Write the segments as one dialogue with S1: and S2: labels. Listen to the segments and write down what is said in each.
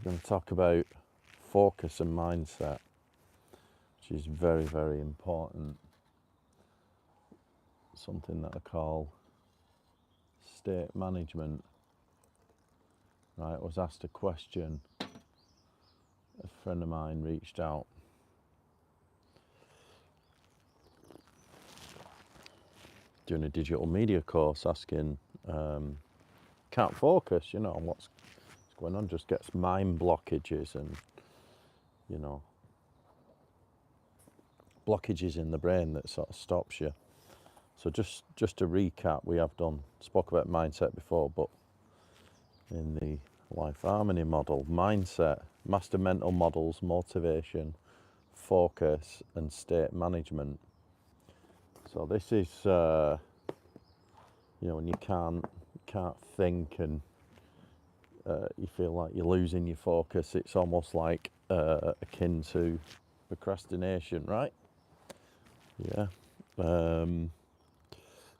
S1: We're going to talk about focus and mindset, which is very, very important. Something that I call state management. Right, I was asked a question. A friend of mine reached out. Doing a digital media course, asking, can't focus, what's going on, just gets mind blockages and, blockages in the brain that sort of stops you. So just to recap, we have spoke about mindset before, but in the life harmony model, mindset, master mental models, motivation, focus, and state management. So this is, when you can't think and you feel like you're losing your focus, it's almost like akin to procrastination, right? Yeah.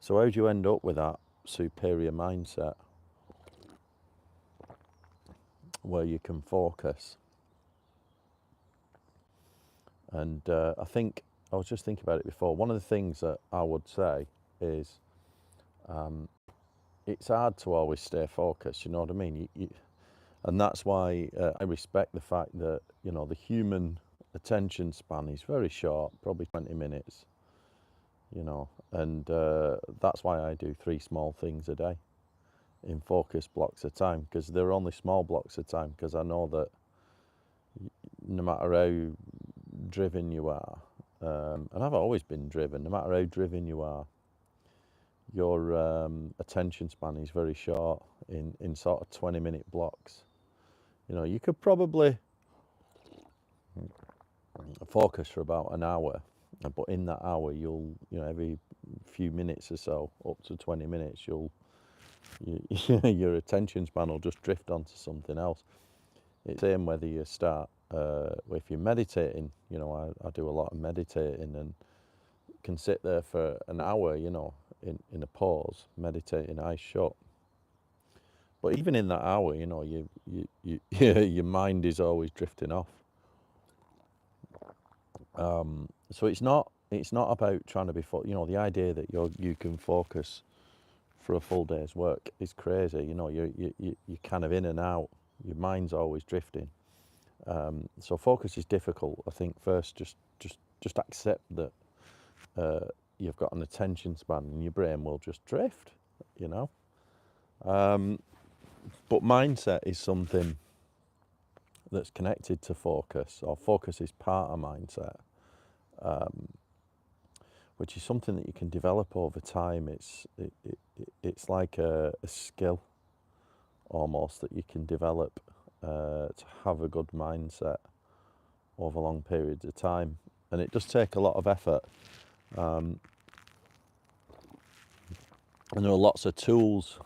S1: So how do you end up with that superior mindset where you can focus? And I think, I was just thinking about it before, one of the things that I would say is it's hard to always stay focused, you know what I mean? And that's why I respect the fact that, the human attention span is very short, probably 20 minutes, and that's why I do 3 small things a day in focus blocks of time, because they're only small blocks of time, because I know that no matter how driven you are, and I've always been driven, no matter how driven you are, your attention span is very short in sort of 20-minute blocks. You could probably focus for about an hour, but in that hour you'll, every few minutes or so, up to 20 minutes, your attention span will just drift onto something else. It's the same whether you start, if you're meditating, I do a lot of meditating and can sit there for an hour, in a pause, meditating, eyes shut. But even in that hour, your mind is always drifting off. So it's not about trying to be, the idea that you can focus for a full day's work is crazy. You're kind of in and out. Your mind's always drifting. So focus is difficult. I think first, just accept that you've got an attention span and your brain will just drift. But mindset is something that's connected to focus, or focus is part of mindset, which is something that you can develop over time. It's like a skill almost that you can develop to have a good mindset over long periods of time, and it does take a lot of effort. And there are lots of tools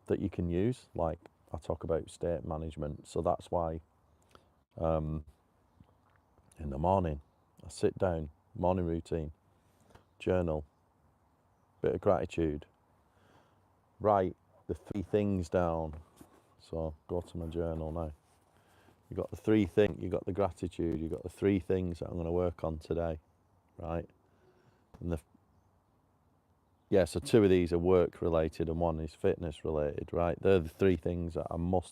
S1: that you can use, like I talk about state management. So that's why in the morning I sit down, morning routine, journal, bit of gratitude, write the 3 things down. So go to my journal now. You got the 3 things, you got the gratitude, you got the 3 things that I'm going to work on today, right? And so 2 of these are work related and 1 is fitness related, right? They're the 3 things that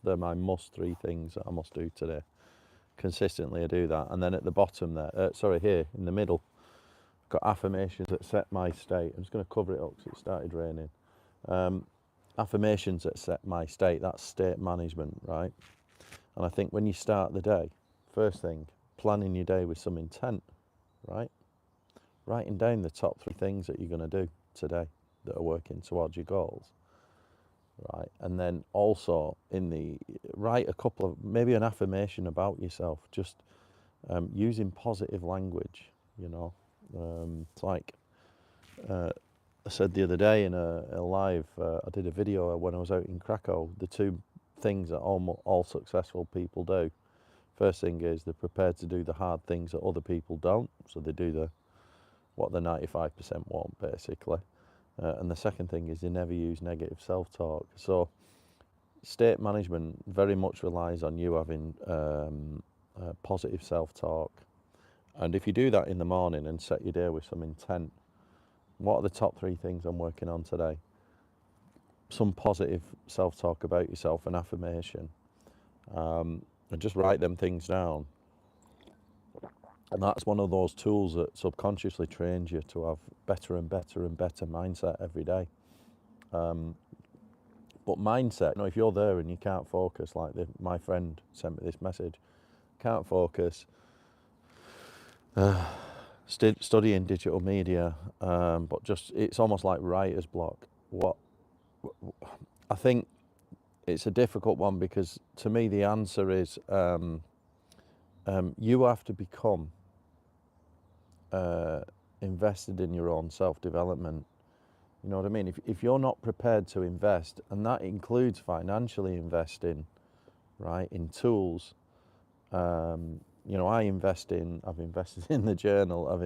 S1: they're my must 3 things that I must do today. Consistently I do that. And then at the bottom there, here in the middle, I've got affirmations that set my state. I'm just going to cover it up because it started raining. Affirmations that set my state, that's state management, right? And I think when you start the day, first thing, planning your day with some intent, right? Writing down the top 3 things that you're going to do today that are working towards your goals, right? And then also write a couple of, maybe an affirmation about yourself, just using positive language, It's like I said the other day in a live, I did a video when I was out in Krakow, the 2 things that all successful people do. First thing is they're prepared to do the hard things that other people don't, so they do what the 95% won't, basically. And the second thing is they never use negative self-talk. So state management very much relies on you having positive self-talk. And if you do that in the morning and set your day with some intent, what are the top 3 things I'm working on today? Some positive self-talk about yourself, an affirmation, and just write them things down. And that's one of those tools that subconsciously trains you to have better and better and better mindset every day. But mindset, if you're there and you can't focus, like my friend sent me this message, can't focus, studying digital media, but just it's almost like writer's block. I think it's a difficult one, because to me the answer is you have to become invested in your own self-development. You know what I mean? If you're not prepared to invest, and that includes financially investing, right, in tools. I've invested in the journal. I've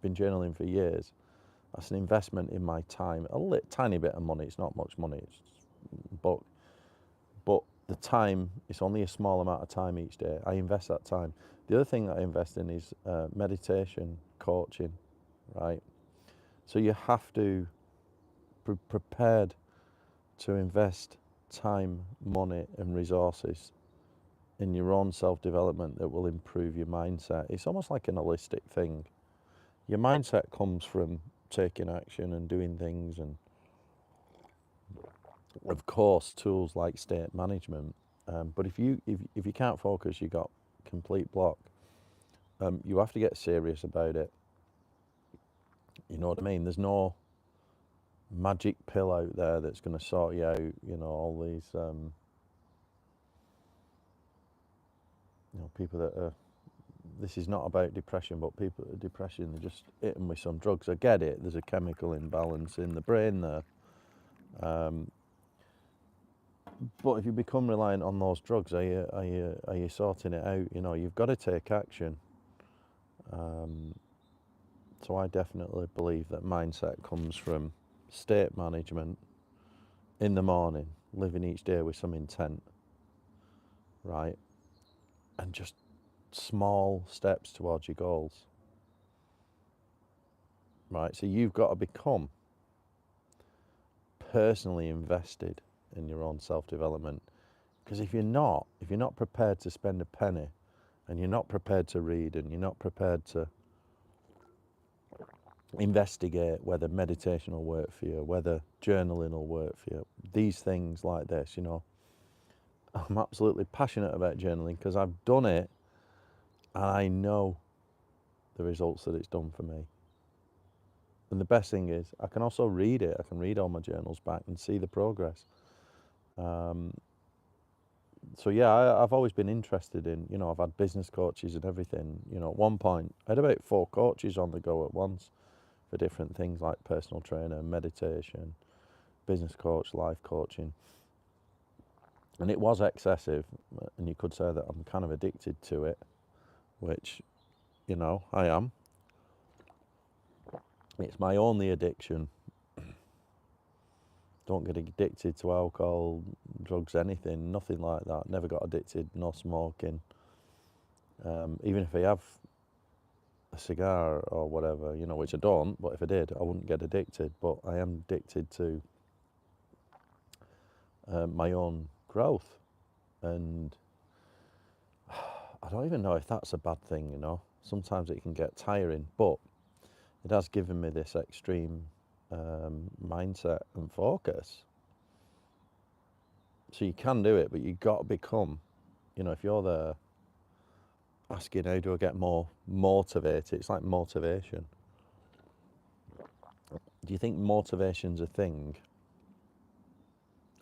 S1: been journaling for years. That's an investment in my time. Tiny bit of money. It's not much money. But the time, it's only a small amount of time each day. I invest that time. The other thing that I invest in is meditation, coaching, right? So you have to be prepared to invest time, money, and resources in your own self-development that will improve your mindset. It's almost like an holistic thing. Your mindset comes from taking action and doing things, and of course tools like state management. But if you can't focus, you got complete block. You have to get serious about it. You know what I mean? There's no magic pill out there that's going to sort you out. All these people that are. This is not about depression, but people with depression, they're just hitting with some drugs. I get it. There's a chemical imbalance in the brain there. But if you become reliant on those drugs, are you sorting it out? You've got to take action. So I definitely believe that mindset comes from state management in the morning, living each day with some intent, right? And just small steps towards your goals, right? So you've got to become personally invested in your own self-development, because if you're not prepared to spend a penny, and you're not prepared to read, and you're not prepared to investigate whether meditation will work for you, whether journaling will work for you, these things like this, I'm absolutely passionate about journaling because I've done it and I know the results that it's done for me. And the best thing is I can also read it. I can read all my journals back and see the progress. So yeah, I've always been interested in, I've had business coaches and everything. At one point I had about 4 coaches on the go at once for different things like personal trainer, meditation, business coach, life coaching. And it was excessive, and you could say that I'm kind of addicted to it, which, I am. It's my only addiction. Don't get addicted to alcohol, drugs, anything, nothing like that. Never got addicted, no smoking. Even if I have a cigar or whatever, which I don't, but if I did, I wouldn't get addicted. But I am addicted to my own growth. And I don't even know if that's a bad thing, Sometimes it can get tiring, but it has given me this extreme mindset and focus. So you can do it, but you've got to become, if you're there asking how do I get more motivated, it's like motivation. Do you think motivation's a thing?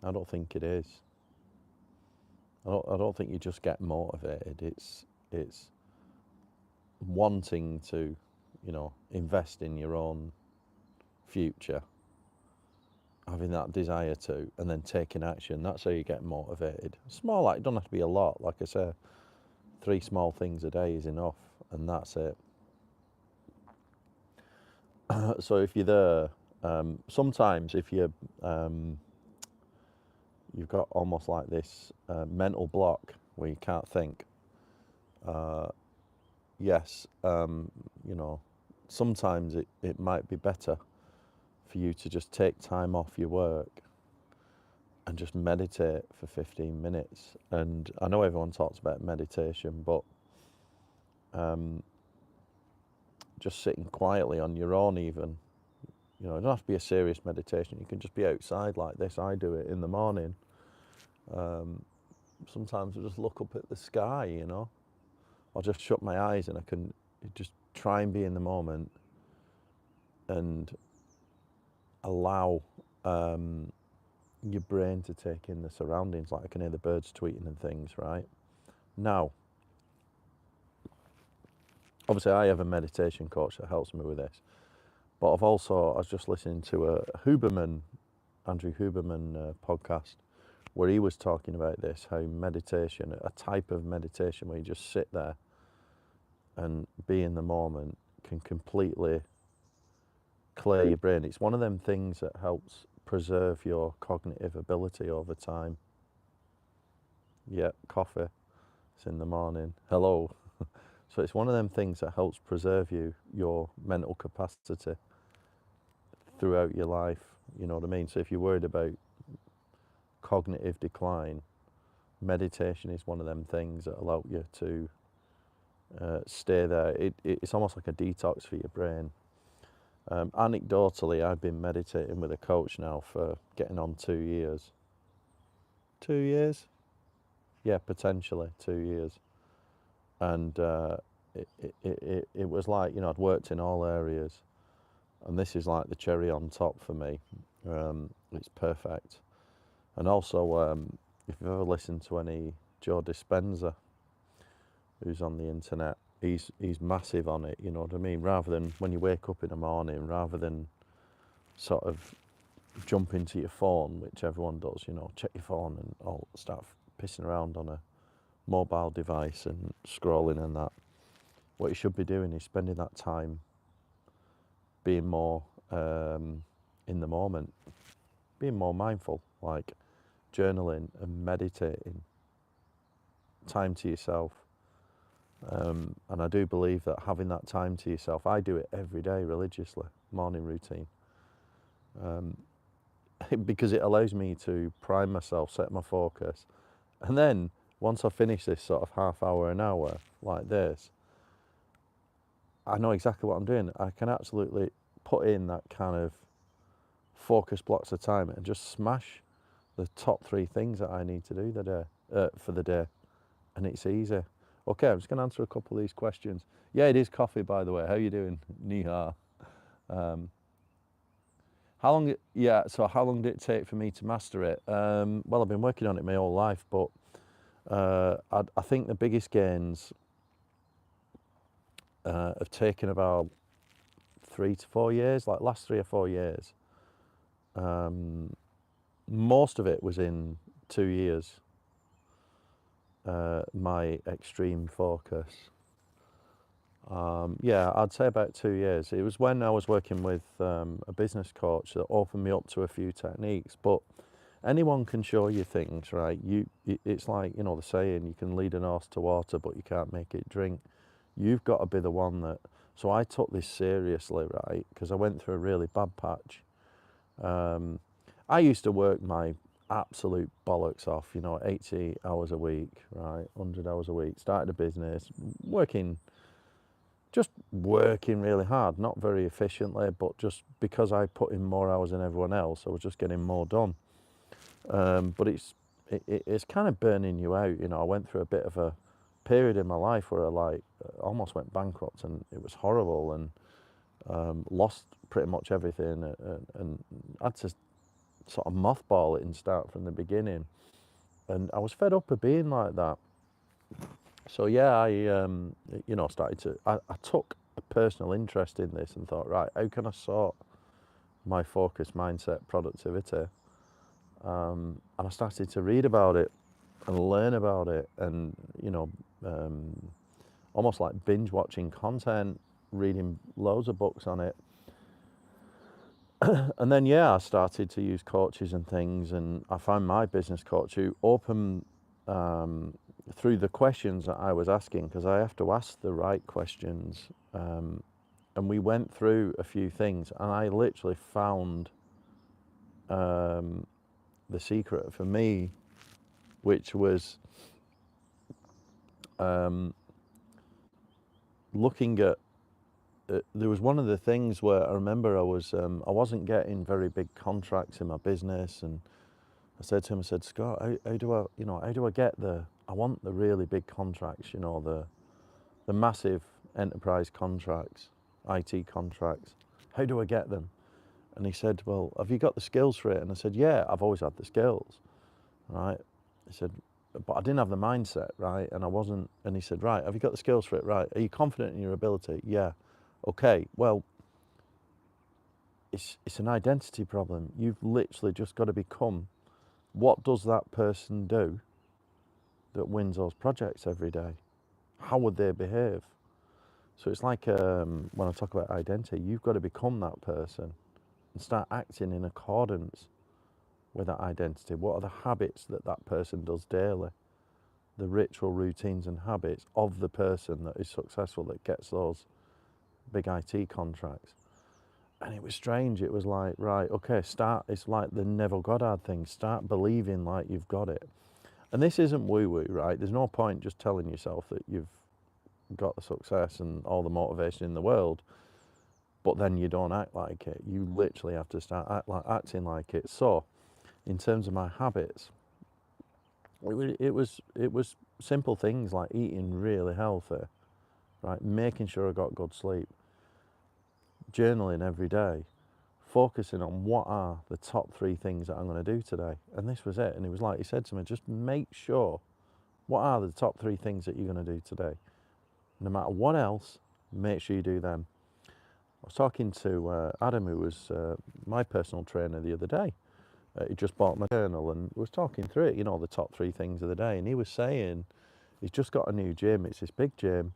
S1: I don't think it is. I don't think you just get motivated. It's wanting to, invest in your own future, having that desire to, and then taking action. That's how you get motivated. Small, it don't have to be a lot. Like I say, 3 small things a day is enough, and that's it. So if you're there, sometimes if you're, you've got almost like this mental block where you can't think. Yes, you know, sometimes it might be better for you to just take time off your work and just meditate for 15 minutes. And I know everyone talks about meditation, but just sitting quietly on your own even, you know, it doesn't have to be a serious meditation. You can just be outside like this. I do it in the morning. Sometimes I just look up at the sky, you know. I'll just shut my eyes and I can just try and be in the moment and allow your brain to take in the surroundings. Like I can hear the birds tweeting and things, right? Now, obviously I have a meditation coach that helps me with this, but I was just listening to a Andrew Huberman podcast, where he was talking about this, how meditation, a type of meditation where you just sit there and be in the moment, can completely clear your brain. It's one of them things that helps preserve your cognitive ability over time. Yeah, coffee. It's in the morning. Hello. So it's one of them things that helps preserve your mental capacity throughout your life. You know what I mean? So if you're worried about cognitive decline, meditation is one of them things that allow you to stay there. It's almost like a detox for your brain. Anecdotally, I've been meditating with a coach now for getting on 2 years. 2 years? Yeah, potentially 2 years. And it was like, you know, I'd worked in all areas, and this is like the cherry on top for me. It's perfect. And also, if you've ever listened to any Joe Dispenza, who's on the internet, he's massive on it, you know what I mean? Rather than when you wake up in the morning, rather than sort of jump into your phone, which everyone does, you know, check your phone and all start pissing around on a mobile device and scrolling and that. What you should be doing is spending that time being more in the moment, being more mindful, like journaling and meditating, time to yourself. And I do believe that having that time to yourself, I do it every day religiously, morning routine, because it allows me to prime myself, set my focus. And then once I finish this sort of half hour, an hour like this, I know exactly what I'm doing. I can absolutely put in that kind of focus blocks of time and just smash the top 3 things that I need to do for the day. And it's easy. Okay, I'm just going to answer a couple of these questions. Yeah, it is coffee, by the way. How you doing? Ni hao. How long did it take for me to master it? Well, I've been working on it my whole life, but I think the biggest gains have taken about 3 to 4 years, like last 3 or 4 years. Most of it was in 2 years. My extreme focus. Yeah, I'd say about 2 years. It was when I was working with a business coach that opened me up to a few techniques. But anyone can show you things, right? It's like, you know, the saying, you can lead an horse to water, but you can't make it drink. You've got to be the one that. So I took this seriously, right? Because I went through a really bad patch. I used to work my absolute bollocks off, you know, 80 hours a week, right? 100 hours a week. Started a business, working really hard, not very efficiently, but just because I put in more hours than everyone else, I was just getting more done. But it's kind of burning you out, you know. I went through a bit of a period in my life where I almost went bankrupt, and it was horrible, and lost pretty much everything, and had to sort of mothball it and start from the beginning. And I was fed up of being like that. So yeah, I took a personal interest in this and thought, right, how can I sort my focus, mindset, productivity? And I started to read about it and learn about it, and almost like binge watching content, reading loads of books on it. And then, yeah, I started to use coaches and things, and I found my business coach who opened through the questions that I was asking, because I have to ask the right questions. And we went through a few things, and I literally found the secret for me, which was looking at. There was one of the things where I remember I wasn't getting very big contracts in my business, and I said to him, I said, Scott, how do I get I want the really big contracts, the massive enterprise contracts, IT contracts. How do I get them? And he said, well, have you got the skills for it? And I said, yeah, I've always had the skills, right? He said, but I didn't have the mindset, right? And I wasn't, and he said, right, have you got the skills for it? Right. Are you confident in your ability? Yeah. Okay, well, it's an identity problem. You've literally just got to become, what does that person do that wins those projects every day? How would they behave? So it's like when I talk about identity, you've got to become that person and start acting in accordance with that identity. What are the habits that that person does daily? The ritual routines and habits of the person that is successful, that gets those big IT contracts. And it was strange. It was like, right, okay, it's like the Neville Goddard thing. Start believing like you've got it. And this isn't woo-woo, right? There's no point just telling yourself that you've got the success and all the motivation in the world, but then you don't act like it. You literally have to start acting like it. So, in terms of my habits, it was simple things like eating really healthy, right? Making sure I got good sleep, journaling every day, focusing on what are the top 3 things that I'm going to do today. And this was it. And it was like he said to me, just make sure, what are the top 3 things that you're going to do today? No matter what else, make sure you do them. I was talking to Adam, who was my personal trainer, the other day. He just bought my journal and was talking through it, the top 3 things of the day. And he was saying he's just got a new gym. It's this big gym.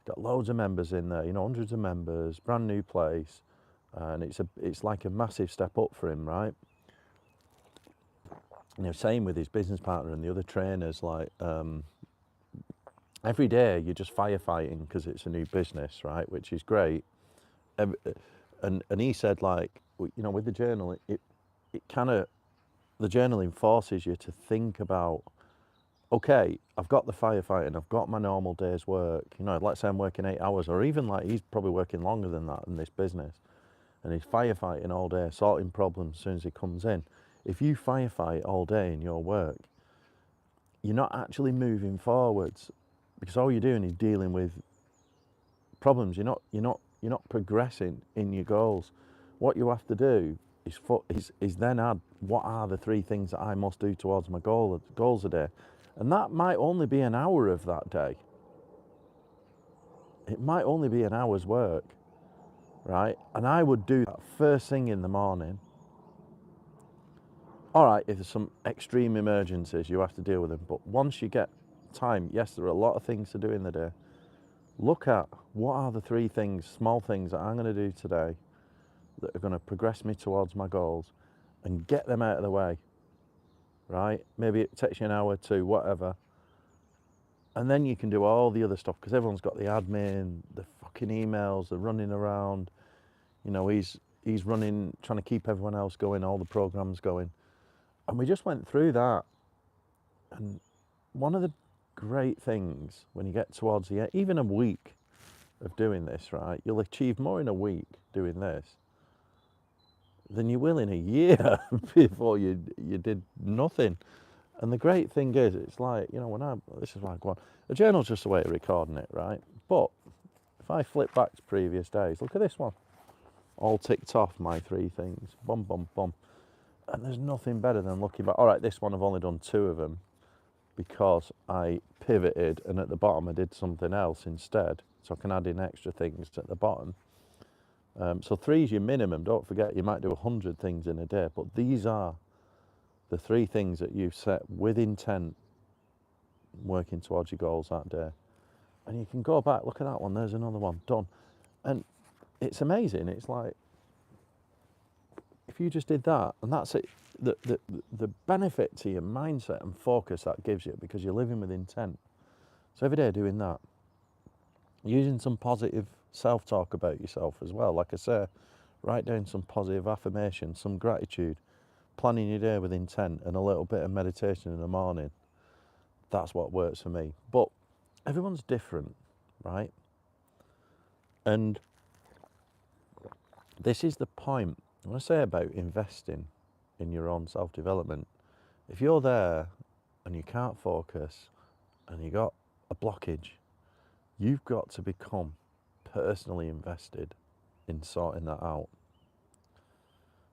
S1: He's got loads of members in there, hundreds of members, brand new place. And it's like a massive step up for him, right? And he was saying with his business partner and the other trainers, like, every day you're just firefighting because it's a new business, right? Which is great. And he said, like, with the journal, it kind of, the journaling forces you to think about, okay, I've got the firefighting, I've got my normal day's work. Let's say I'm working 8 hours, or even like he's probably working longer than that in this business, and he's firefighting all day, sorting problems as soon as he comes in. If you firefight all day in your work, you're not actually moving forwards, because all you're doing is dealing with problems. You're not progressing in your goals. What you have to do is then add, what are the 3 things that I must do towards my goals a day? And that might only be an hour of that day. It might only be an hour's work, right? And I would do that first thing in the morning. All right, if there's some extreme emergencies, you have to deal with them. But once you get time, yes, there are a lot of things to do in the day. Look at, what are the 3 things, small things that I'm going to do today that are going to progress me towards my goals, and get them out of the way, right? Maybe it takes you an hour, 2, whatever. And then you can do all the other stuff, because everyone's got the admin, the fucking emails, they're running around. He's running, trying to keep everyone else going, all the programs going. And we just went through that. And one of the great things when you get towards the end, even a week of doing this, right? You'll achieve more in a week doing this than you will in a year before you did nothing. And the great thing is, it's like, this is like one, a journal's just a way of recording it, right? But if I flip back to previous days, look at this one. All ticked off, my 3 things, bum, bum, bum. And there's nothing better than looking back. All right, this one I've only done 2 of them because I pivoted, and at the bottom I did something else instead. So I can add in extra things at the bottom. So 3 is your minimum. Don't forget, you might do 100 things in a day, but these are the 3 things that you've set with intent, working towards your goals that day. And you can go back, look at that one, there's another one, done. And it's amazing. It's like, if you just did that, and that's it, the benefit to your mindset and focus that gives you, because you're living with intent. So every day doing that, using some positive self-talk about yourself as well. Like I say, write down some positive affirmations, some gratitude, planning your day with intent, and a little bit of meditation in the morning. That's what works for me. But everyone's different, right? And this is the point. When I say about investing in your own self-development, if you're there and you can't focus and you got a blockage, you've got to become personally invested in sorting that out,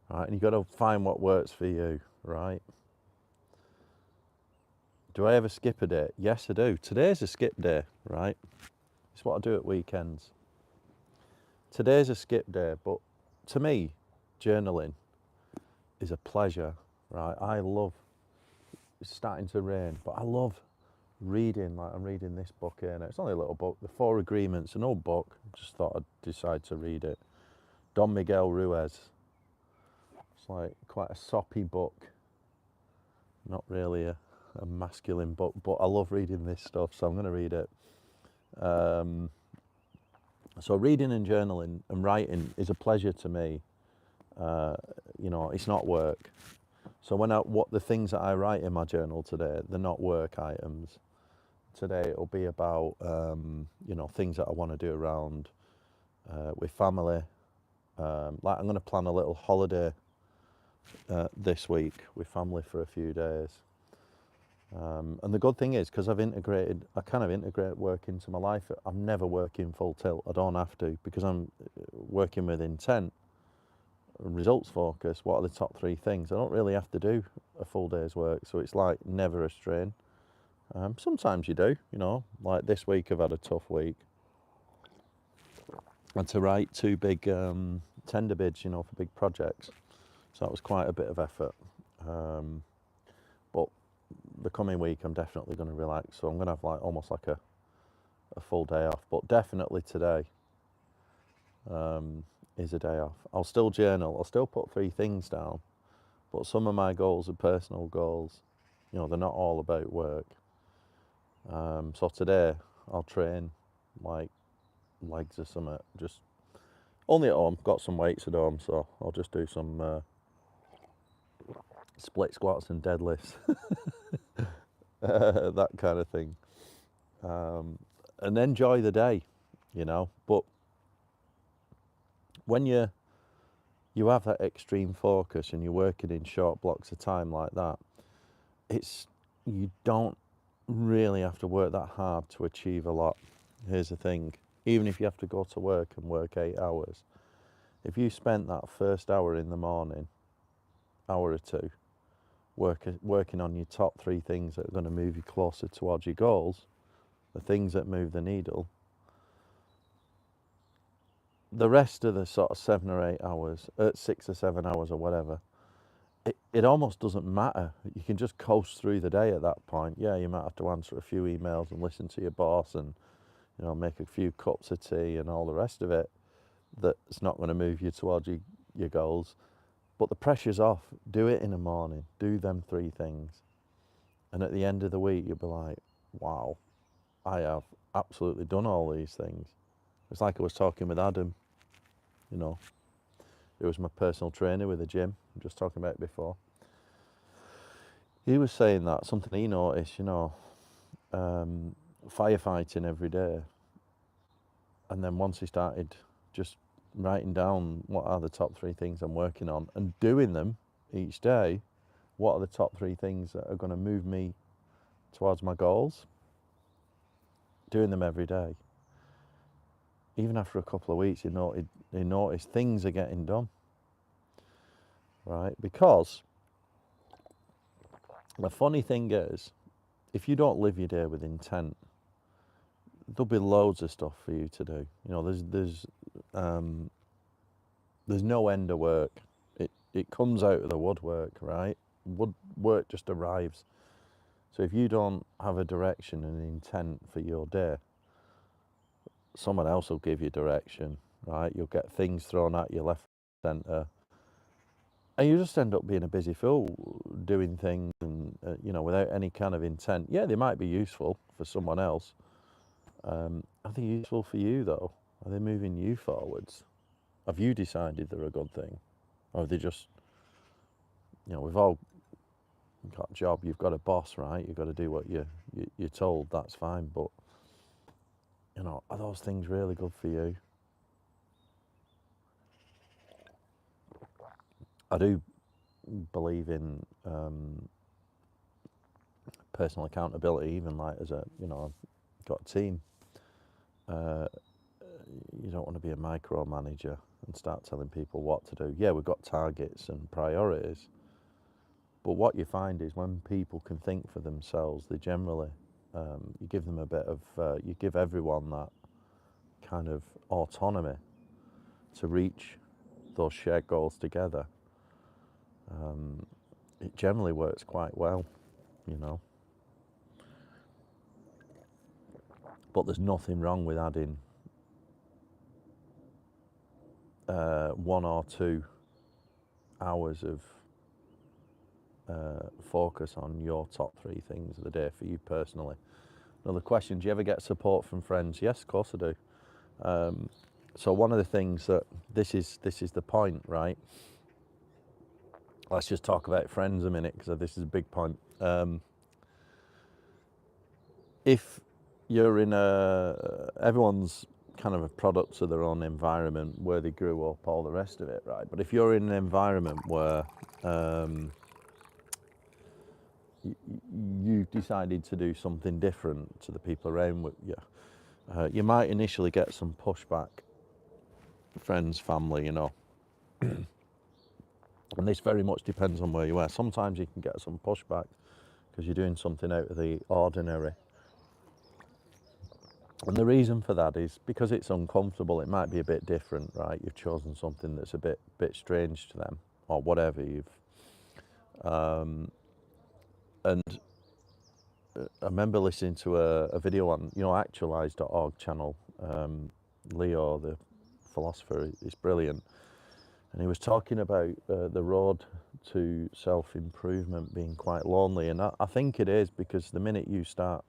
S1: right? And you've got to find what works for you, right? Do I ever skip a day? Yes, I do. Today's a skip day, right? It's what I do at weekends. Today's a skip day, but to me, journaling is a pleasure, right? I love, it's starting to rain, but I love reading, like I'm reading this book here now. It's only a little book, The Four Agreements, an old book. Just thought I'd decide to read it. Don Miguel Ruiz. It's like quite a soppy book. Not really a masculine book, but I love reading this stuff, so I'm going to read it. So reading and journaling and writing is a pleasure to me. You know, it's not work. So what the things that I write in my journal today, they're not work items. Today it'll be about you know, things that I want to do around with family. Like I'm going to plan a little holiday this week with family for a few days. And the good thing is, because I kind of integrate work into my life. I'm never working full tilt. I don't have to, because I'm working with intent, results focus. What are the top 3 things? I don't really have to do a full day's work, so it's like never a strain. Sometimes you do, you know, like this week I've had a tough week. I had to write 2 big tender bids, you know, for big projects. So that was quite a bit of effort. But the coming week I'm definitely going to relax. So I'm going to have like almost like a full day off. But definitely today is a day off. I'll still journal. I'll still put 3 things down. But some of my goals are personal goals. You know, they're not all about work. So today I'll train like legs or something, just only at home. Got some weights at home, so I'll just do some split squats and deadlifts, that kind of thing, and enjoy the day, you know. But when you have that extreme focus and you're working in short blocks of time like that, you don't really have to work that hard to achieve a lot. Here's the thing, even if you have to go to work and work 8 hours, if you spent that first hour in the morning, hour or 2, working on your top 3 things that are going to move you closer towards your goals, the things that move the needle, the rest of the sort of 7 or 8 hours, 6 or 7 hours or whatever, it almost doesn't matter. You can just coast through the day at that point. Yeah, you might have to answer a few emails and listen to your boss and, you know, make a few cups of tea and all the rest of it. That's not going to move you towards your goals. But the pressure's off. Do it in the morning. Do them 3 things. And at the end of the week, you'll be like, wow, I have absolutely done all these things. It's like I was talking with Adam, you know. It was my personal trainer with the gym, I'm just talking about it before. He was saying that, something he noticed, you know, firefighting every day. And then once he started just writing down what are the top 3 things I'm working on and doing them each day, what are the top 3 things that are going to move me towards my goals, doing them every day. Even after a couple of weeks, you notice things are getting done, right? Because the funny thing is, if you don't live your day with intent, there'll be loads of stuff for you to do. You know, there's no end of work. It comes out of the woodwork, right? Work just arrives. So if you don't have a direction and intent for your day, someone else will give you direction, right? You'll get things thrown at you left, centre. And you just end up being a busy fool doing things and, without any kind of intent. Yeah, they might be useful for someone else. Are they useful for you, though? Are they moving you forwards? Have you decided they're a good thing? Or are they just, we've all got a job, you've got a boss, right? You've got to do what you're told, that's fine. But, are those things really good for you? I do believe in personal accountability, even like as I've got a team. You don't want to be a micromanager and start telling people what to do. Yeah, we've got targets and priorities, but what you find is when people can think for themselves, they generally, you give them a bit of, you give everyone that kind of autonomy to reach those shared goals together. It generally works quite well, you know. But there's nothing wrong with adding 1 or 2 hours of focus on your top 3 things of the day for you personally. Another question, do you ever get support from friends? Yes, of course I do. So one of the things that, this is the point, right? Let's just talk about friends a minute, because this is a big point. If you're in everyone's kind of a product of their own environment, where they grew up, all the rest of it, right? But if you're in an environment where you've decided to do something different to the people around you, you might initially get some pushback, friends, family, and this very much depends on where you are. Sometimes you can get some pushback because you're doing something out of the ordinary. And the reason for that is because it's uncomfortable. It might be a bit different, right? You've chosen something that's a bit strange to them, or whatever. And I remember listening to a video on, actualize.org channel. Leo, the philosopher, is brilliant. And he was talking about the road to self-improvement being quite lonely. And I think it is, because the minute you start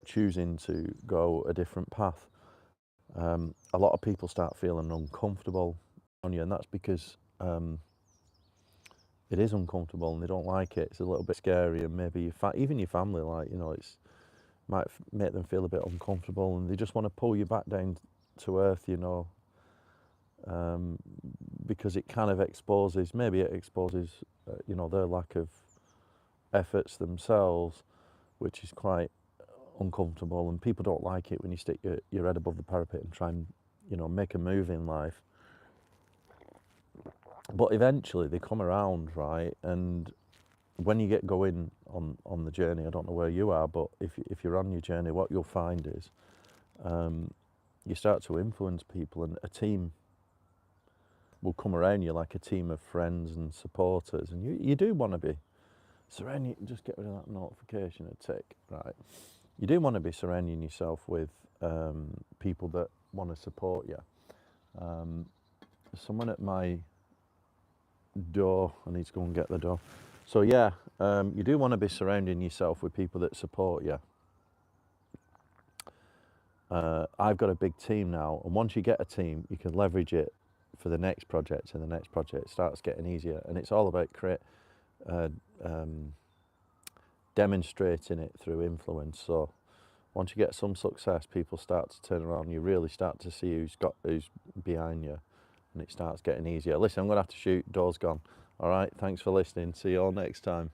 S1: choosing to go a different path, a lot of people start feeling uncomfortable on you. And that's because it is uncomfortable and they don't like it. It's a little bit scary, and maybe even your family, it's might make them feel a bit uncomfortable, and they just want to pull you back down to earth, because it kind of exposes, their lack of efforts themselves, which is quite uncomfortable, and people don't like it when you stick your head above the parapet and try and, make a move in life. But eventually they come around, right? And when you get going on the journey, I don't know where you are, but if you're on your journey, what you'll find is you start to influence people, and a team will come around you, like a team of friends and supporters, and you do want to be surrounding, just get rid of that notification, a tick, right? You do want to be surrounding yourself with people that want to support you. Someone at my door, I need to go and get the door. So yeah, you do want to be surrounding yourself with people that support you. I've got a big team now, and once you get a team, you can leverage it for the next project, and the next project starts getting easier. And it's all about demonstrating it through influence. So once you get some success, people start to turn around. You really start to see who's behind you, and it starts getting easier. Listen, I'm going to have to shoot. Door's gone. All right, thanks for listening. See you all next time.